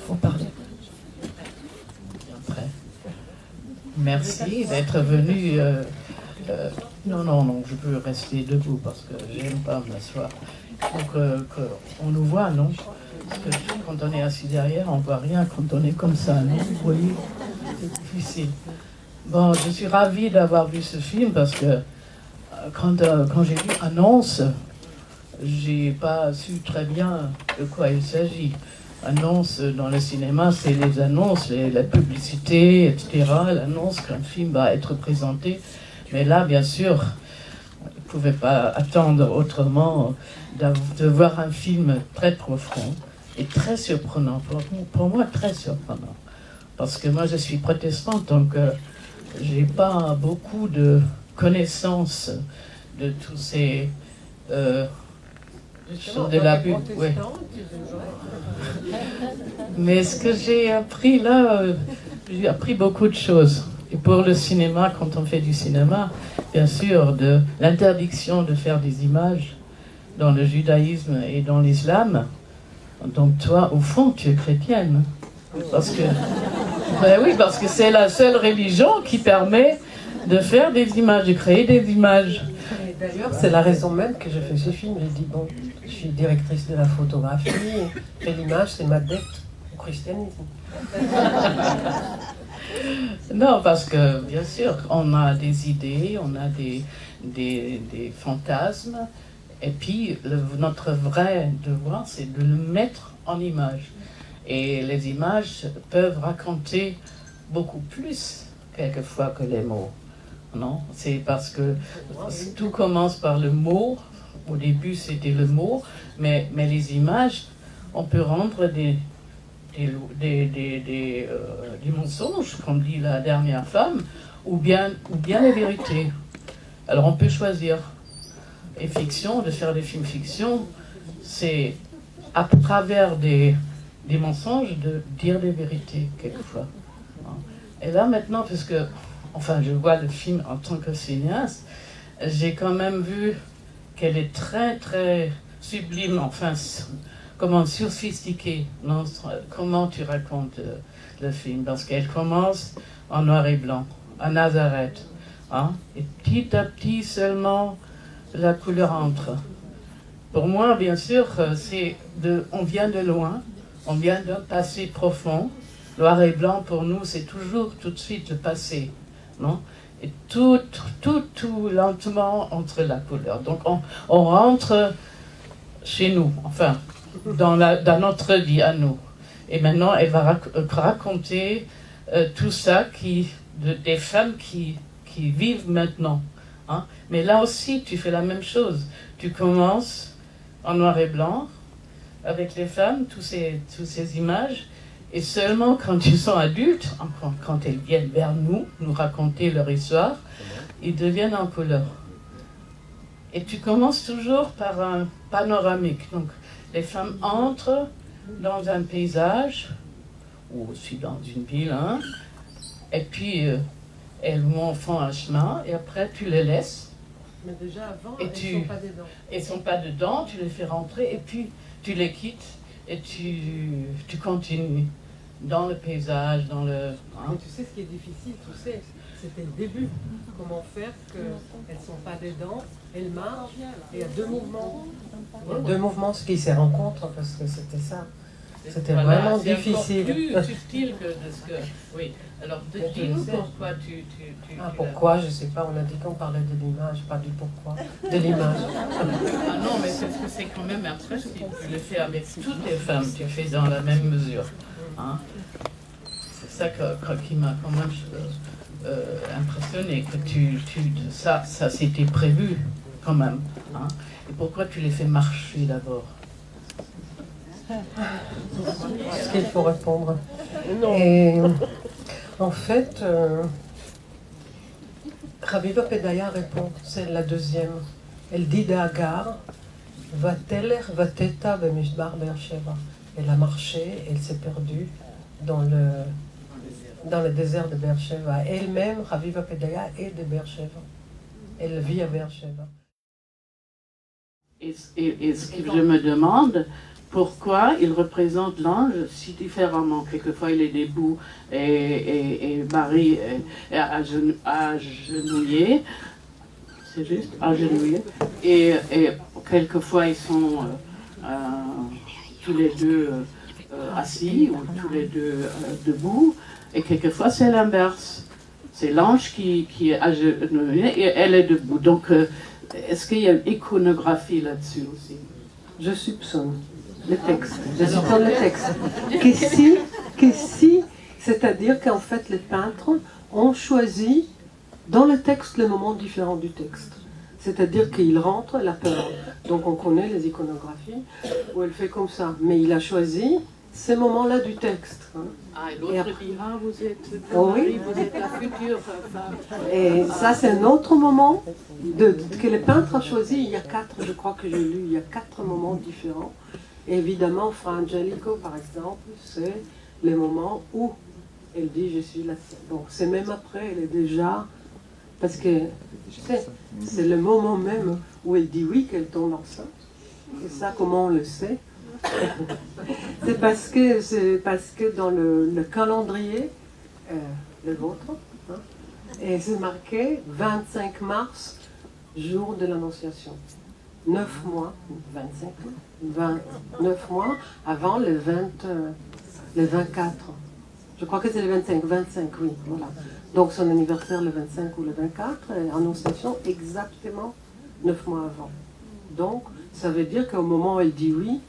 Faut parler. Après. Merci d'être venu. Non, je peux rester debout parce que j'aime pas m'asseoir. Donc, on nous voit, non? Parce que quand on est assis derrière, on voit rien quand on est comme ça, non? Vous voyez? C'est difficile. Bon, je suis ravie d'avoir vu ce film parce que quand j'ai vu Annonce, j'ai pas su très bien de quoi il s'agit. Annonce dans le cinéma, c'est les annonces, la publicité, etc. L'annonce qu'un film va être présenté. Mais là, bien sûr, on ne pouvait pas attendre autrement de voir un film très profond et très surprenant. Pour moi, très surprenant. Parce que moi, je suis protestante, donc j'ai pas beaucoup de connaissances de tous ces... de la Bible, oui. Mais ce que j'ai appris là, j'ai appris beaucoup de choses. Et pour le cinéma, quand on fait du cinéma, bien sûr, de l'interdiction de faire des images dans le judaïsme et dans l'islam. Donc toi, au fond, tu es chrétienne. Parce que, ben oui, parce que c'est la seule religion qui permet de faire des images, de créer des images. D'ailleurs, c'est la raison même que je fais ce film. J'ai dit, bon, je suis directrice de la photographie, et l'image, c'est ma dette au christianisme. Non, parce que, bien sûr, on a des idées, on a des fantasmes, et puis notre vrai devoir, c'est de le mettre en image. Et les images peuvent raconter beaucoup plus, quelquefois, que les mots. Non, c'est parce que tout commence par le mot. Au début, c'était le mot, mais les images, on peut rendre des mensonges, comme dit la dernière femme, ou bien les vérités. Alors, on peut choisir. Et fiction, de faire des films fiction, c'est à travers des mensonges de dire des vérités, quelquefois. Et là, maintenant, puisque enfin, je vois le film en tant que cinéaste, j'ai quand même vu qu'elle est très, très sublime, enfin, comment sophistiquée, non, comment tu racontes le film, parce qu'elle commence en noir et blanc, à Nazareth, hein, et petit à petit seulement, la couleur entre. Pour moi, bien sûr, on vient de loin, on vient d'un passé profond. Noir et blanc, pour nous, c'est toujours tout de suite le passé. Non? Et tout lentement entre la couleur. Donc on rentre chez nous, enfin, dans notre vie à nous. Et maintenant, elle va raconter tout ça des femmes qui vivent maintenant. Hein? Mais là aussi, tu fais la même chose. Tu commences en noir et blanc, avec les femmes, toutes ces images. Et seulement quand ils sont adultes, quand elles viennent vers nous raconter leur histoire, ils deviennent en couleur. Et tu commences toujours par un panoramique. Donc, les femmes entrent dans un paysage, ou aussi dans une ville, hein, et puis elles font un chemin, et après tu les laisses. Mais déjà avant, elles ne sont pas dedans. Elles ne sont pas dedans, tu les fais rentrer, et puis tu les quittes, et tu continues dans le paysage, dans le... hein. Mais tu sais, ce qui est difficile, c'était le début. Comment faire qu'elles ne sont pas des dents, elles marchent, et il y a deux mouvements. Il y a deux mouvements, ce qui se rencontrent, parce que c'était ça. C'était Voilà, vraiment c'est difficile. encore plus subtil que de ce que... Oui, alors dis-nous pourquoi tu Pourquoi, je ne sais pas, on a dit qu'on parlait de l'image, pas du pourquoi, de l'image. Ah non, mais c'est parce que c'est quand même impressionnant. Tu le fais avec toutes les femmes, tu fais dans la même mesure. Hein. C'est ça qui m'a quand même impressionné, que ça c'était prévu quand même. Hein. Et pourquoi tu les fais marcher d'abord? Est-ce qu'il faut répondre? Et en fait, Raviva Pedaya répond, c'est la deuxième. Elle dit d'Agar, Vateler Vateta Bemishbar Beersheva. Elle a marché, elle s'est perdue dans le désert de Beersheva. Elle-même, Raviva Pedaya, est de Beersheva. Elle vit à Beersheva. Et ce que je me demande, pourquoi il représente l'ange si différemment? Quelquefois il est debout et Marie est agenouillée, c'est juste, agenouillée, et quelquefois ils sont tous les deux assis ou tous les deux debout, et quelquefois c'est l'inverse. C'est l'ange qui est agenouillé et elle est debout. Donc, est-ce qu'il y a une iconographie là-dessus aussi? Je soupçonne le texte. Je soupçonne le texte. Que si, c'est-à-dire qu'en fait les peintres ont choisi dans le texte le moment différent du texte. C'est-à-dire qu'il rentre la peur. Donc on connaît les iconographies où elle fait comme ça. Mais il a choisi ces moments-là du texte. Hein. Ah, et l'autre dit, ah, vous êtes oui. vous êtes la future femme. Et ça, c'est un autre moment que le peintre a choisi. Il y a 4, je crois que j'ai lu, il y a 4 moments différents. Et évidemment, Fra Angelico, par exemple, c'est le moment où elle dit « je suis la seule ». Donc c'est même après, elle est déjà... Parce que c'est le moment même où elle dit oui qu'elle tombe enceinte. Et ça, comment on le sait? C'est parce que dans le calendrier, le vôtre, hein, et c'est marqué 25 mars, jour de l'Annonciation. 9 mois, 29 mois avant le 24. Je crois que c'est le 25, oui, voilà. Donc son anniversaire le 25 ou le 24, et Annonciation exactement 9 mois avant. Donc, ça veut dire qu'au moment où elle dit oui,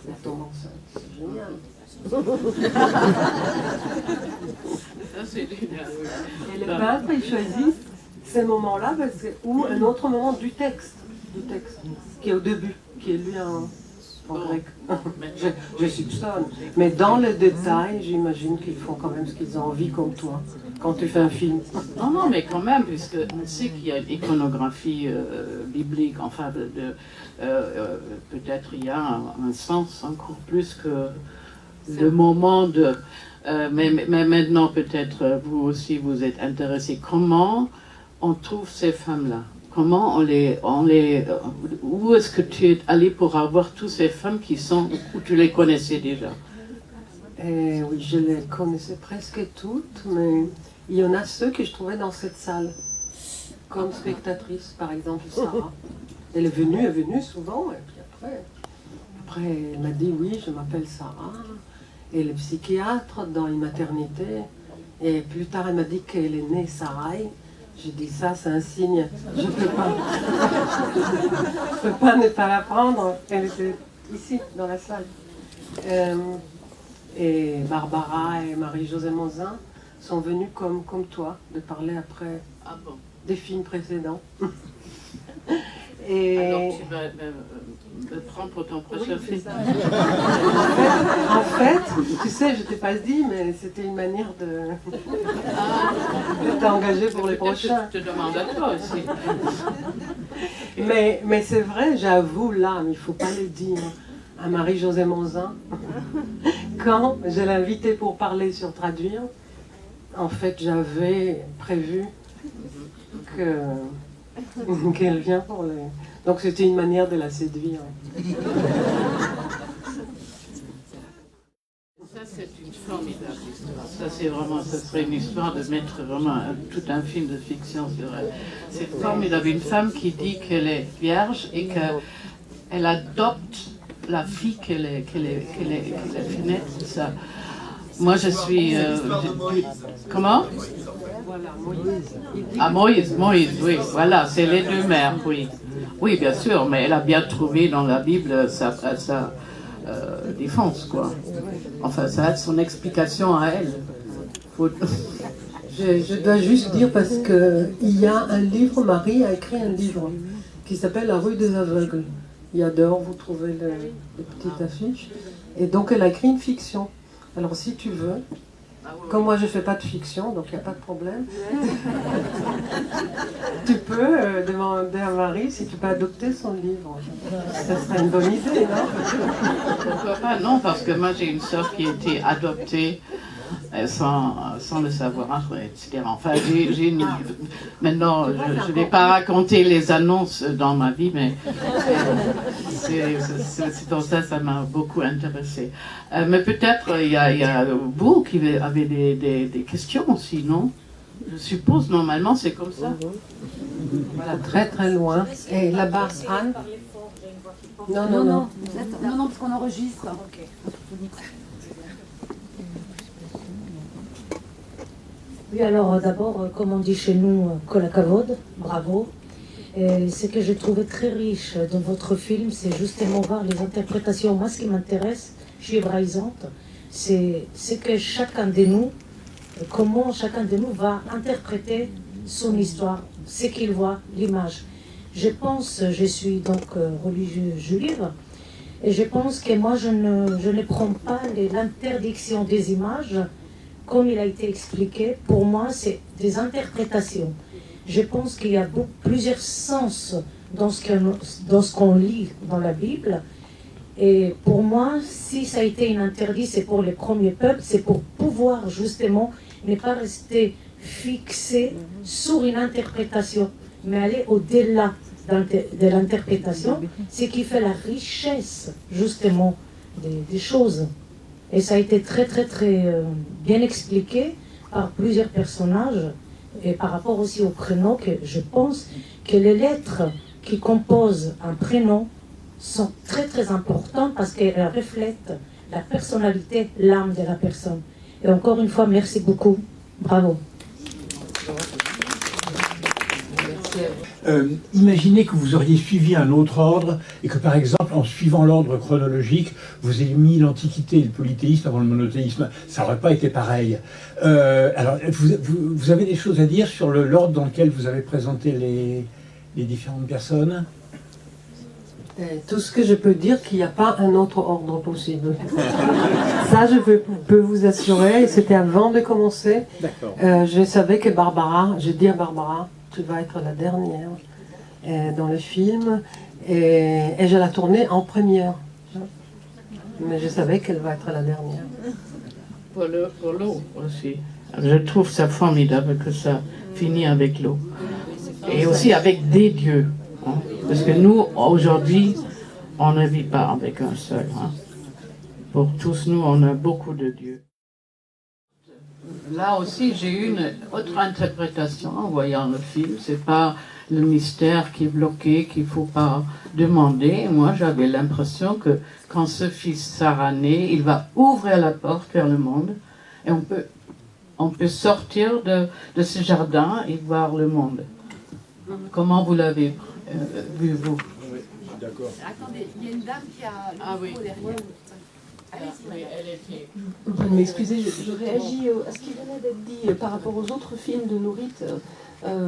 elle tombe enceinte. C'est génial. Ça, c'est génial. Et le peintre, il choisit ces moments-là, ou un autre moment du texte, qui est au début, qui est lu en grec. Je soupçonne. Mais dans le détail, j'imagine qu'ils font quand même ce qu'ils ont envie, comme toi, quand tu fais un film. Non, mais quand même, puisqu'on sait qu'il y a une iconographie biblique, enfin, peut-être il y a un sens encore plus que le moment de... mais maintenant, peut-être, vous aussi, vous êtes intéressés. Comment on trouve ces femmes-là? Comment où est-ce que tu es allé pour avoir toutes ces femmes où tu les connaissais déjà? Oui, je les connaissais presque toutes, mais il y en a ceux que je trouvais dans cette salle, comme spectatrice, par exemple Sarah. Elle est venue souvent, et puis après elle m'a dit oui, je m'appelle Sarah, et le psychiatre dans une maternité, et plus tard elle m'a dit qu'elle est née Sarai. J'ai dit ça, c'est un signe. Je ne peux pas. Je peux pas ne pas la prendre. Elle était ici, dans la salle. Et Barbara et Marie-Josée Monzin sont venues comme toi, de parler après des films précédents. Et... Alors tu vas me prendre pour ton prochain film. En fait, tu sais, je ne t'ai pas dit, mais c'était une manière de t'engager pour les prochains. Je te demande à toi aussi. Mais c'est vrai, j'avoue là, mais il ne faut pas le dire à Marie-Josée Monzin. Quand je l'ai invitée pour parler sur Traduire, en fait, j'avais prévu qu'elle vient pour les... Donc c'était une manière de la séduire. Ça, c'est une Formidable histoire. Ça, c'est vraiment, ça serait une histoire de mettre vraiment tout un film de fiction sur elle. C'est formidable. Une femme qui dit qu'elle est vierge et qu'elle adopte la fille qu'elle a fait naître. Ça. Moi, je suis. Comment? Voilà, Moïse. Ah, Moïse, oui, voilà, c'est les deux mères, oui. Oui, bien sûr, mais elle a bien trouvé dans la Bible sa défense, quoi. Enfin, ça a son explication à elle. Je dois juste dire parce que il y a un livre, Marie a écrit un livre qui s'appelle La rue des aveugles. Il y a dehors, vous trouvez les petites affiches. Et donc elle a écrit une fiction. Alors si tu veux, comme moi je ne fais pas de fiction, donc il n'y a pas de problème, tu peux demander à Marie si tu peux adopter son livre. Ça serait une bonne idée, non? Pourquoi pas? Non, parce que moi j'ai une sœur qui a été adoptée sans le savoir, etc. Enfin, maintenant, je ne vais pas raconter les annonces dans ma vie, mais c'est pour ça que ça m'a beaucoup intéressé. Mais peut-être il y a vous qui avez des questions aussi, non? Je suppose, normalement, c'est comme ça. Voilà, très très loin. Et là-bas, Anne? Non, parce qu'on enregistre. Oui, alors d'abord, comme on dit chez nous, Kolakavod, bravo. Et ce que j'ai trouvé très riche dans votre film, c'est justement voir les interprétations. Moi, ce qui m'intéresse, je suis hébraïsante, c'est que chacun de nous, comment chacun de nous va interpréter son histoire, ce qu'il voit, l'image. Je pense, je suis donc religieuse juive, et je pense que moi, je ne prends pas l'interdiction des images, comme il a été expliqué. Pour moi, c'est des interprétations. Je pense qu'il y a plusieurs sens dans ce qu'on lit dans la Bible. Et pour moi, si ça a été une interdit, c'est pour les premiers peuples, c'est pour pouvoir justement ne pas rester fixé sur une interprétation, mais aller au-delà de l'interprétation, ce qui fait la richesse justement des choses. Et ça a été très très très bien expliqué par plusieurs personnages, et par rapport aussi au prénom, que je pense que les lettres qui composent un prénom sont très très importantes parce qu'elles reflètent la personnalité, l'âme de la personne. Et encore une fois, merci beaucoup. Bravo. Imaginez que vous auriez suivi un autre ordre et que par exemple en suivant l'ordre chronologique vous ayez mis l'Antiquité et le polythéisme avant le monothéisme, ça n'aurait pas été pareil. Alors vous avez des choses à dire sur l'ordre dans lequel vous avez présenté les différentes personnes? Tout ce que je peux dire, qu'il n'y a pas un autre ordre possible. Ça, je peux vous assurer. C'était avant de commencer. Je savais que Barbara, j'ai dit à Barbara, tu vas être la dernière dans le film. Et je la tournais en première. Mais je savais qu'elle va être la dernière. Pour l'eau aussi. Je trouve ça formidable que ça finit avec l'eau. Et aussi avec des dieux. Hein. Parce que nous, aujourd'hui, on ne vit pas avec un seul. Hein. Pour tous nous, on a beaucoup de dieux. Là aussi, j'ai eu une autre interprétation en voyant le film. C'est pas le mystère qui est bloqué, qu'il ne faut pas demander. Moi, j'avais l'impression que quand ce fils sera né, il va ouvrir la porte vers le monde et on peut sortir de ce jardin et voir le monde. Comment vous l'avez vu, vous? Oui, d'accord. Attendez, il y a une dame qui a le micro derrière. Vous m'excusez, je réagis à ce qui venait d'être dit par rapport aux autres films de Nourit,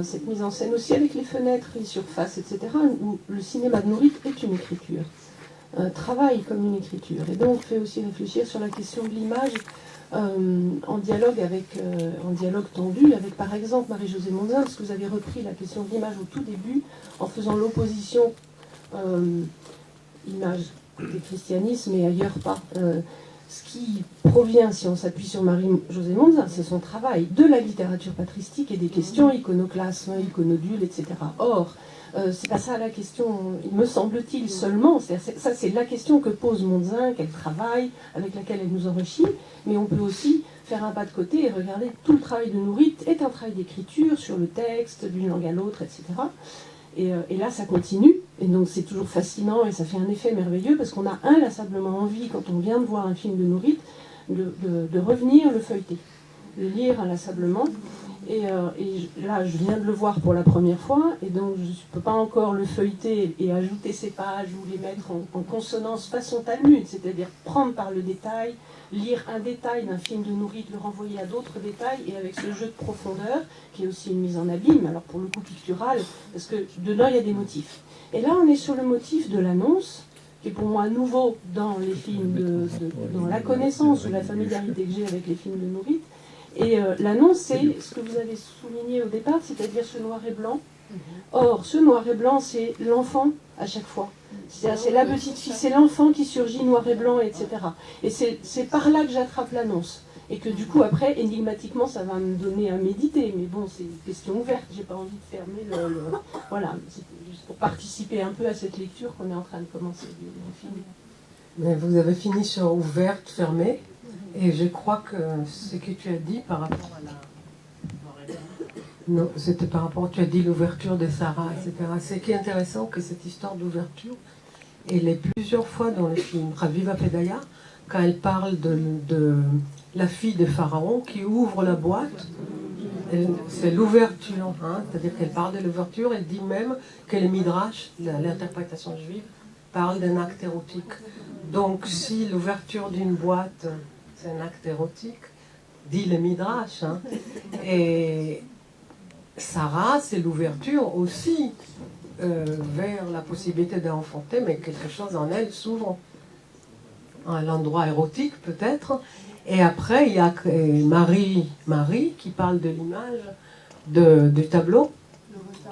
cette mise en scène aussi avec les fenêtres, les surfaces, etc., où le cinéma de Nourit est une écriture, travaille comme une écriture, et donc fait aussi réfléchir sur la question de l'image en dialogue tendu avec par exemple Marie-Josée Monzin, parce que vous avez repris la question de l'image au tout début en faisant l'opposition image des christianismes et ailleurs pas. ce qui provient, si on s'appuie sur Marie-Josée Monzin, c'est son travail de la littérature patristique et des questions iconoclasme, iconodule, etc. Or, c'est pas ça la question, il me semble-t-il seulement, ça c'est la question que pose Monzin, qu'elle travaille, avec laquelle elle nous enrichit, mais on peut aussi faire un pas de côté et regarder tout le travail de Nourrit est un travail d'écriture sur le texte, d'une langue à l'autre, etc. Et là, ça continue, et donc c'est toujours fascinant, et ça fait un effet merveilleux, parce qu'on a inlassablement envie, quand on vient de voir un film de Nourrit, de revenir le feuilleter, le lire inlassablement. Là, je viens de le voir pour la première fois, et donc je ne peux pas encore le feuilleter et ajouter ces pages ou les mettre en consonance façon Talmud, c'est-à-dire prendre par le détail, lire un détail d'un film de Nourrit, le renvoyer à d'autres détails, et avec ce jeu de profondeur, qui est aussi une mise en abîme, alors pour le coup picturale, parce que dedans il y a des motifs. Et là, on est sur le motif de l'annonce, qui est pour moi nouveau dans les films, dans la connaissance ou la familiarité que j'ai avec les films de Nourrit. Et l'annonce, c'est ce que vous avez souligné au départ, c'est-à-dire ce noir et blanc. Or, ce noir et blanc, c'est l'enfant à chaque fois. C'est la petite fille, c'est l'enfant qui surgit noir et blanc, etc. Et c'est par là que j'attrape l'annonce. Et que du coup, après, énigmatiquement, ça va me donner à méditer. Mais bon, c'est une question ouverte, j'ai pas envie de fermer Voilà, c'est juste pour participer un peu à cette lecture qu'on est en train de commencer du film. Mais vous avez fini sur ouverte, fermée. Et je crois que ce que tu as dit par rapport à la... Non, c'était par rapport, tu as dit l'ouverture de Sarah, etc. C'est qui est intéressant que cette histoire d'ouverture, elle est plusieurs fois dans le film. Raviva Pedaya, quand elle parle de la fille de Pharaon qui ouvre la boîte, c'est l'ouverture, hein, c'est-à-dire qu'elle parle de l'ouverture, elle dit même que le Midrash, l'interprétation juive, parle d'un acte érotique. Donc si l'ouverture d'une boîte, c'est un acte érotique, dit le Midrash, hein, et Sarah, c'est l'ouverture aussi vers la possibilité d'enfanter, mais quelque chose en elle s'ouvre à l'endroit érotique peut-être. Et après, il y a Marie qui parle de l'image du tableau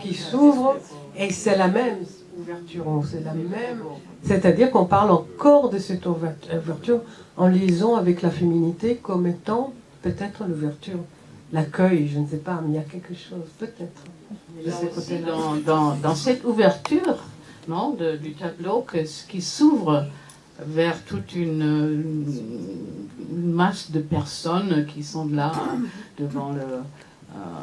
qui s'ouvre, et c'est la même ouverture, c'est la même. C'est-à-dire qu'on parle encore de cette ouverture en liaison avec la féminité comme étant peut-être l'ouverture. L'accueil, je ne sais pas, mais il y a quelque chose, peut-être. Dans cette ouverture, non, du tableau, qui s'ouvre vers toute une masse de personnes qui sont là devant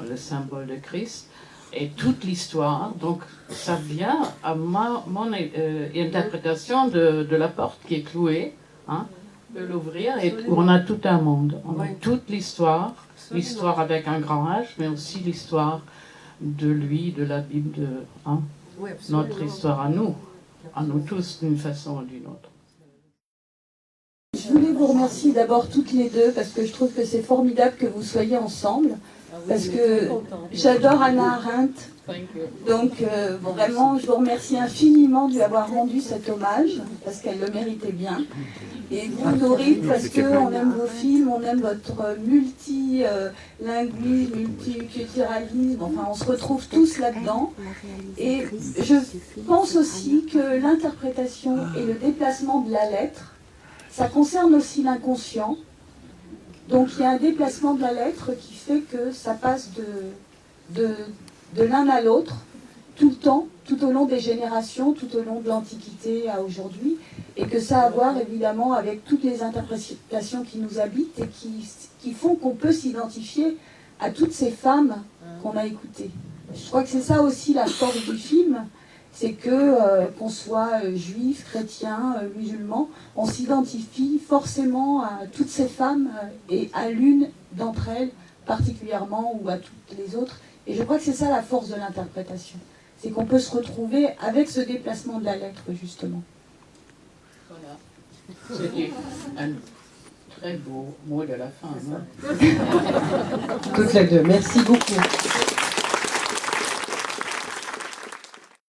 le symbole de Christ, et toute l'histoire. Donc ça vient à mon interprétation de la porte qui est clouée, hein, de l'ouvrir, et on a tout un monde. On a toute l'histoire avec un grand H, mais aussi l'histoire de lui, de la Bible, notre histoire à nous tous d'une façon ou d'une autre. Je voulais vous remercier d'abord toutes les deux, parce que je trouve que c'est formidable que vous soyez ensemble, parce que j'adore Hannah Arendt. Donc vraiment, je vous remercie infiniment de lui avoir rendu cet hommage, parce qu'elle le méritait bien. Et vous, Nourrit, parce qu'on aime vos films, on aime votre multilinguisme, multiculturalisme, enfin on se retrouve tous là-dedans. Et je pense aussi que l'interprétation et le déplacement de la lettre, ça concerne aussi l'inconscient. Donc il y a un déplacement de la lettre qui fait que ça passe de l'un à l'autre, tout le temps, tout au long des générations, tout au long de l'Antiquité à aujourd'hui, et que ça a à voir évidemment avec toutes les interprétations qui nous habitent et qui font qu'on peut s'identifier à toutes ces femmes qu'on a écoutées. Je crois que c'est ça aussi la force du film, c'est que qu'on soit juif, chrétien, musulman, on s'identifie forcément à toutes ces femmes et à l'une d'entre elles particulièrement ou à toutes les autres. Et je crois que c'est ça la force de l'interprétation. C'est qu'on peut se retrouver avec ce déplacement de la lettre, justement. Voilà. C'était un très beau mot de la fin. Toutes les deux. Merci beaucoup.